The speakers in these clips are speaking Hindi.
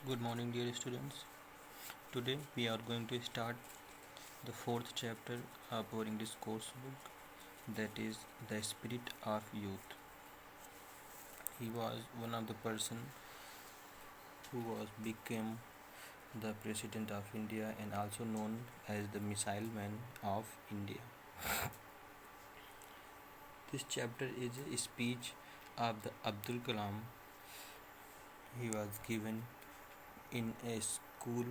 Good morning, dear students. Today we are going to start the fourth chapter of our English course book, that is the spirit of youth. He was one of the person who was became the president of India and also known as the missile man of India. This chapter is a speech of the Abdul Kalam. He was given in a school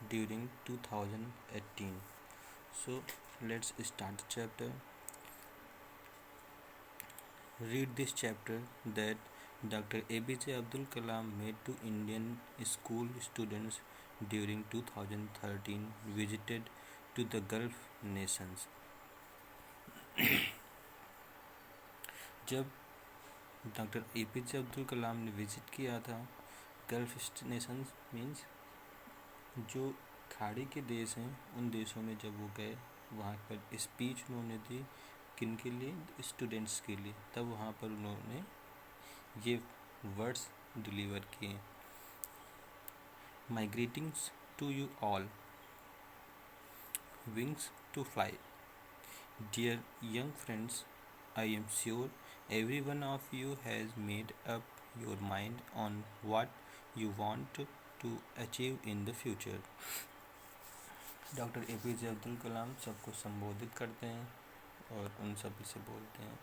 during 2018. So let's start the chapter. Read this chapter that Dr. APJ Abdul Kalam made to Indian school students during 2013 visited to the Gulf nations. जब डॉक्टर APJ अब्दुल कलाम ने विजिट किया था गल्फ नेशंस मीन्स जो खाड़ी के देश हैं उन देशों में जब वो गए वहाँ पर स्पीच उन्होंने दी किन के लिए स्टूडेंट्स के लिए तब वहाँ पर उन्होंने ये वर्ड्स डिलीवर किए my greetings to you all wings to fly dear young friends I am sure every one of you has made up your mind on what you want to achieve in the future. Doctor APJ Abdul Kalam सबको संबोधित करते हैं और उन सब से बोलते हैं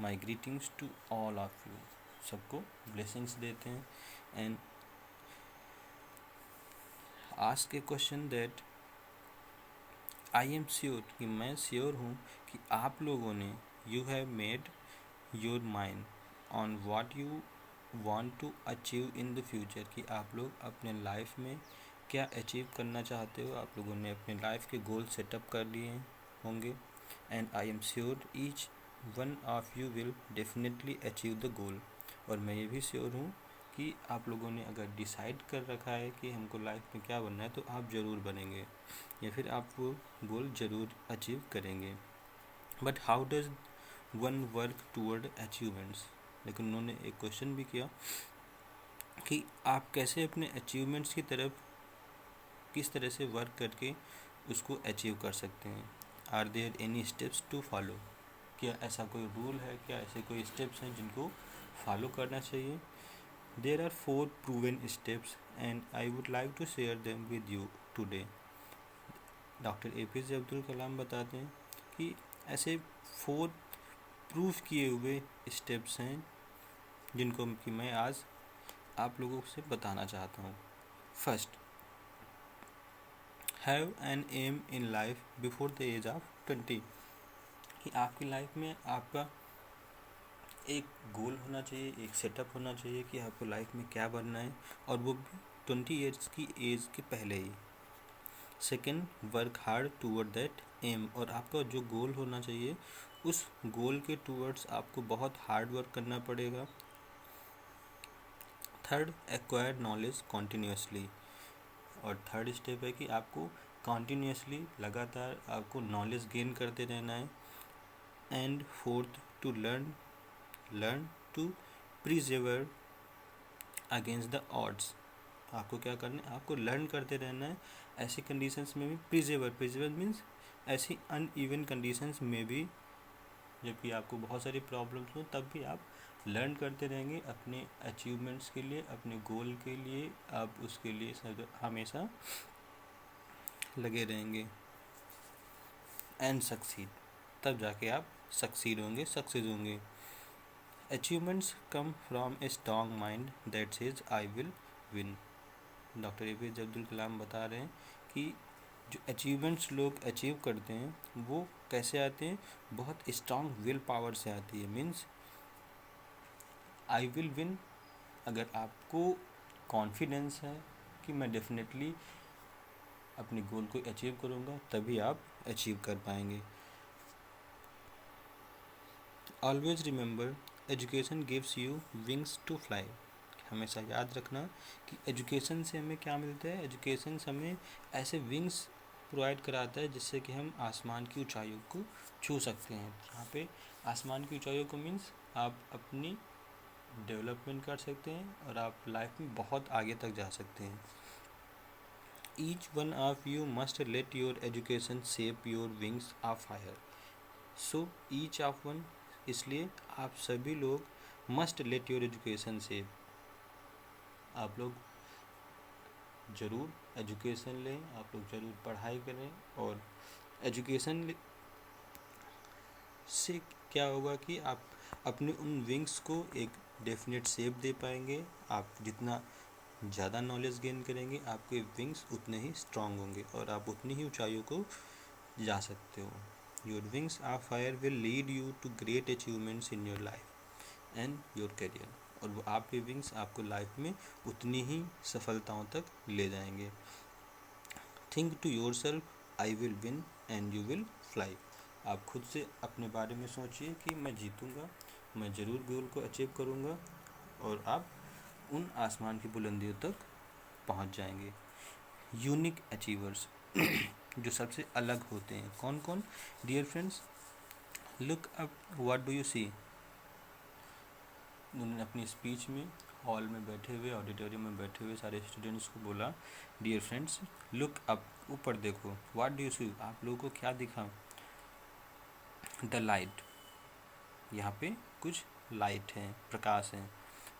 my greetings to all of you, सबको ब्लेसिंग्स देते हैं and ask a question that I am sure कि मैं श्योर हूँ कि आप लोगों ने you have made your mind on what you want to achieve in the future कि आप लोग अपने लाइफ में क्या अचीव करना चाहते हो. आप लोगों ने अपने लाइफ के गोल सेटअप कर लिए होंगे and I am sure each one of you will definitely achieve the goal. और मैं ये भी श्योर हूँ कि आप लोगों ने अगर डिसाइड कर रखा है कि हमको लाइफ में क्या बनना है तो आप ज़रूर बनेंगे या फिर आप वो गोल ज़रूर अचीव करेंगे. But how does one work toward achievements. लेकिन उन्होंने एक क्वेश्चन भी किया कि आप कैसे अपने अचीवमेंट्स की तरफ किस तरह से वर्क करके उसको अचीव कर सकते हैं. Are there any steps to follow. क्या ऐसा कोई रूल है, क्या ऐसे कोई स्टेप्स हैं जिनको फॉलो करना चाहिए. There are 4 proven steps and I would like to share them with you today. Doctor APJ Abdul Kalam बताते हैं कि ऐसे 4 प्रूफ किए हुए स्टेप्स हैं जिनको कि मैं आज आप लोगों से बताना चाहता हूँ. First, have an aim in life before the age of 20. कि आपकी लाइफ में आपका एक गोल होना चाहिए, एक सेटअप होना चाहिए कि आपको लाइफ में क्या बनना है और वो भी 20 ईयर्स की एज के पहले ही. Second, work hard toward that aim. और आपका जो गोल होना चाहिए उस गोल के टूवर्ड्स आपको बहुत हार्ड वर्क करना पड़ेगा. Third, acquire knowledge continuously. और थर्ड स्टेप है कि आपको कॉन्टीन्यूसली लगातार आपको नॉलेज गेन करते रहना है. And fourth, to learn to preserve against the odds. आपको क्या करना है, आपको लर्न करते रहना है ऐसी कंडीशंस में भी. प्रिजर्व मीन्स ऐसी अनइवन कंडीशंस में भी जबकि आपको बहुत सारी प्रॉब्लम्स हो तब भी आप लर्न करते रहेंगे अपने अचीवमेंट्स के लिए, अपने गोल के लिए. आप उसके लिए हमेशा लगे रहेंगे एंड सक्सीड. तब जाके आप सक्सेस होंगे. Achievements come from a strong mind that says I will win. Doctor APJ Abdul Kalam बता रहे हैं कि जो अचीवमेंट्स लोग अचीव करते हैं वो कैसे आते हैं, बहुत स्ट्रॉन्ग विल पावर से आती है. Means I will win. अगर आपको कॉन्फिडेंस है कि मैं डेफिनेटली अपने गोल को अचीव करूँगा तभी आप अचीव कर पाएंगे. Always remember education gives you wings to fly. हमेशा याद रखना कि एजुकेशन से हमें क्या मिलता है. एजुकेशन हमें ऐसे विंग्स प्रोवाइड कराता है जिससे कि हम आसमान की ऊंचाइयों को छू सकते हैं. यहाँ पे आसमान की ऊंचाइयों को मीन्स आप अपनी डेवलपमेंट कर सकते हैं और आप लाइफ में बहुत आगे तक जा सकते हैं। Each one of you must let your education shape your wings of fire. So each of one, इसलिए आप सभी लोग must let your education shape, आप लोग ज़रूर एजुकेशन लें, आप लोग ज़रूर पढ़ाई करें। और एजुकेशन से क्या होगा कि आप अपने उन विंग्स को एक डेफिनेट शेप दे पाएंगे। आप जितना ज़्यादा नॉलेज गेन करेंगे, आपके विंग्स उतने ही स्ट्रांग होंगे और आप उतनी ही ऊंचाइयों को जा सकते हो। Your wings of fire will lead you to great achievements in your life and your career. और वो आपके विंग्स आपको लाइफ में उतनी ही सफलताओं तक ले जाएंगे। Think to yourself I will win and you will fly. आप खुद से अपने बारे में सोचिए कि मैं जीतूंगा, मैं ज़रूर गोल को अचीव करूंगा और आप उन आसमान की बुलंदियों तक पहुंच जाएंगे। यूनिक अचीवर्स जो सबसे अलग होते हैं, कौन कौन? Dear friends, look up what do you see. उन्होंने अपनी स्पीच में हॉल में बैठे हुए, ऑडिटोरियम में बैठे हुए सारे स्टूडेंट्स को बोला, डियर फ्रेंड्स लुक अप, ऊपर देखो। व्हाट डू यू सी, आप लोगों को क्या दिखा? द लाइट, यहाँ पे कुछ लाइट है, प्रकाश है।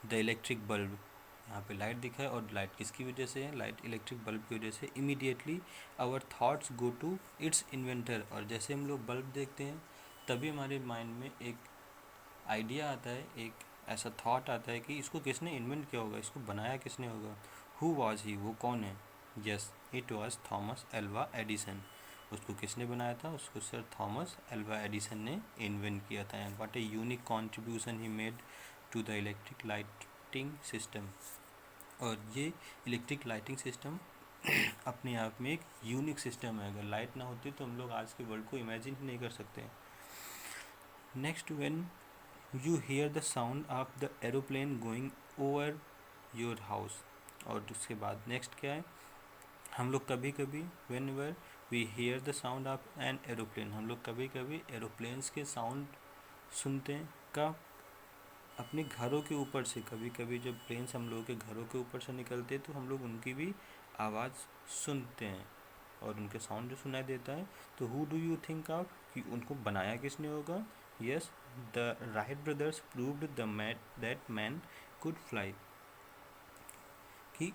द इलेक्ट्रिक बल्ब, यहाँ पे लाइट दिखा है और लाइट किसकी वजह से है? लाइट इलेक्ट्रिक बल्ब की वजह से। Immediately our thoughts go to its inventor, और जैसे हम लोग बल्ब देखते हैं तभी हमारे माइंड में एक आइडिया आता है, एक ऐसा थॉट आता है कि इसको किसने इन्वेंट किया होगा, इसको बनाया किसने होगा। हु वाज ही, वो कौन है? Yes, it was Thomas Alva Edison. उसको किसने बनाया था? उसको सर थॉमस एल्वा एडिसन ने इन्वेंट किया था। And what a unique contribution he made to the electric lighting system. और ये इलेक्ट्रिक लाइटिंग सिस्टम अपने आप में एक यूनिक सिस्टम है। अगर लाइट ना होती तो हम लोग आज के वर्ल्ड को इमेजिन ही नहीं कर सकते। Next, when you hear the sound of the aeroplane going over your house. और उसके बाद नेक्स्ट क्या है? हम लोग कभी कभी whenever we hear the sound of an aeroplane, हम लोग कभी कभी एरोप्लेन्स के साउंड सुनते हैं। कब? अपने घरों के ऊपर से। कभी कभी जब प्लेन्स हम लोगों के घरों के ऊपर से निकलते हैं तो हम लोग उनकी भी आवाज़ सुनते हैं और उनके साउंड जो सुनाई देता है। तो who do you think of, कि उनको बनाया किसने होगा? Yes, the Wright brothers proved that man could fly. कि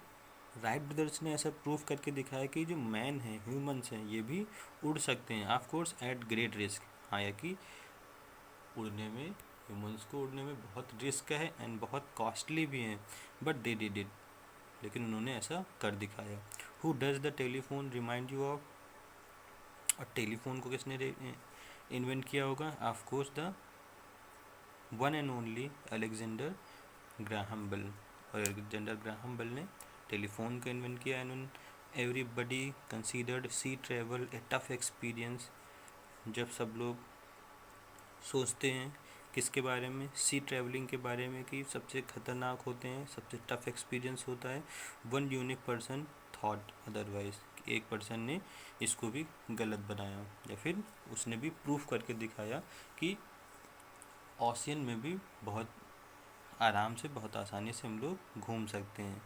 राइट ब्रदर्स ने ऐसा प्रूव करके दिखाया कि जो मैन है, ह्यूमंस हैं, ये भी उड़ सकते हैं। Of course eight great risk, हालांकि उड़ने में, ह्यूमंस को उड़ने में बहुत रिस्क है एंड बहुत कॉस्टली भी है, बट दे डिड इट, लेकिन उन्होंने ऐसा कर दिखाया। Who does the telephone remind you of, और टेलीफोन को किसने इन्वेंट किया होगा? Of course the one and only Alexander Graham Bell. और अलेक्जेंडर ग्राहम बेल ने टेलीफोन को इन्वेंट किया। And everybody considered sea travel a tough experience. जब सब लोग सोचते हैं किसके बारे में? सी ट्रैवलिंग के बारे में, कि सबसे ख़तरनाक होते हैं, सबसे टफ एक्सपीरियंस होता है। One unique person thought otherwise, एक पर्सन ने इसको भी गलत बनाया, या फिर उसने भी प्रूफ करके दिखाया कि ओशियन में भी बहुत आराम से, बहुत आसानी से हम लोग घूम सकते हैं।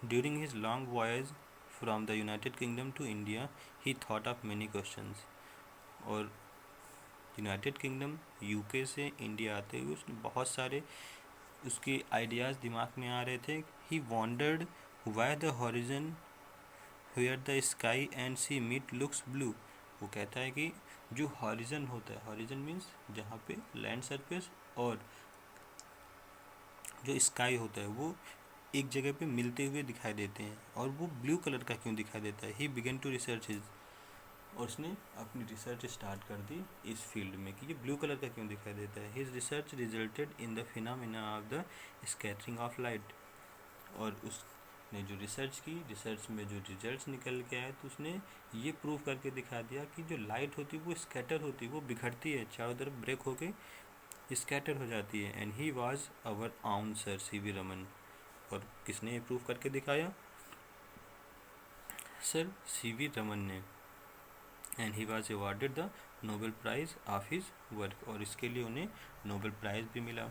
During his long voyage from the United Kingdom to India he thought of many questions. और यूनाइटेड किंगडम यूके से इंडिया आते हुए उसने बहुत सारे उसके आइडियाज़ दिमाग में आ रहे थे। He wondered why the horizon where the sky and sea meet looks blue. वो कहता है कि जो हॉरिजन होता है, हॉरिजन मीन्स जहाँ पे लैंड सरफेस और जो स्काई होता है वो एक जगह पे मिलते हुए दिखाई देते हैं, और वो ब्लू कलर का क्यों दिखाई देता है? He began to research his, और उसने अपनी रिसर्च स्टार्ट कर दी इस फील्ड में कि ये ब्लू कलर का क्यों दिखाई देता है। His research resulted in the phenomena of the scattering of light. और उसने जो रिसर्च की, रिसर्च में जो रिजल्ट्स निकल के आए, तो उसने ये प्रूव करके दिखा दिया कि जो लाइट होती है वो स्कैटर होती है, वो बिखरती है, चारों तरफ ब्रेक होके स्कैटर हो जाती है। एंड ही वाज आवर आउन सर सी.वी. रमन। और किसने ये प्रूव करके दिखाया? Sir C V. रमन ने। And he was awarded the Nobel prize of his work, और इसके लिए उन्हें नोबेल प्राइज़ भी मिला।